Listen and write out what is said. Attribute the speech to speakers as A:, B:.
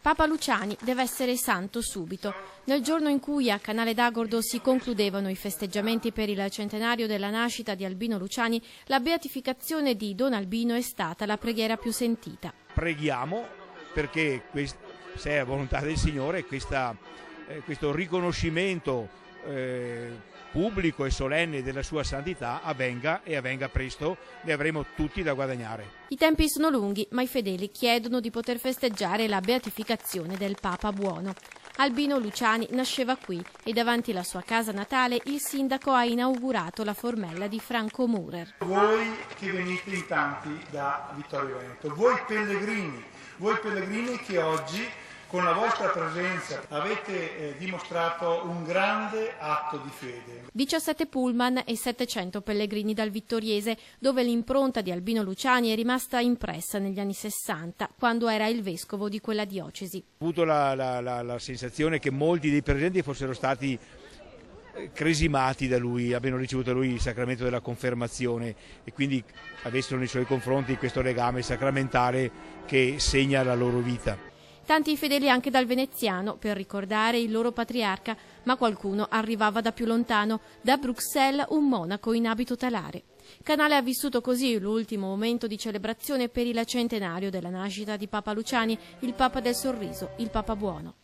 A: Papa Luciani deve essere santo subito. Nel giorno in cui a Canale d'Agordo si concludevano i festeggiamenti per il centenario della nascita di Albino Luciani, la beatificazione di Don Albino è stata la preghiera più sentita.
B: Preghiamo perché, se è la volontà del Signore, questo riconoscimento pubblico e solenne della sua santità avvenga e avvenga presto, ne avremo tutti da guadagnare.
A: I tempi sono lunghi, ma i fedeli chiedono di poter festeggiare la beatificazione del Papa buono. Albino Luciani nasceva qui e davanti alla sua casa natale il sindaco ha inaugurato la formella di Franco Murer.
C: Voi che venite in tanti da Vittorio Veneto, voi pellegrini che oggi con la vostra presenza avete dimostrato un grande atto di fede.
A: 17 pullman e 700 pellegrini dal Vittoriese, dove l'impronta di Albino Luciani è rimasta impressa negli anni 60, quando era il vescovo di quella diocesi.
B: Ho avuto la sensazione che molti dei presenti fossero stati cresimati da lui, abbiano ricevuto da lui il sacramento della confermazione e quindi avessero nei suoi confronti questo legame sacramentale che segna la loro vita.
A: Tanti fedeli anche dal veneziano per ricordare il loro patriarca, ma qualcuno arrivava da più lontano, da Bruxelles un monaco in abito talare. Canale ha vissuto così l'ultimo momento di celebrazione per il centenario della nascita di Papa Luciani, il Papa del Sorriso, il Papa buono.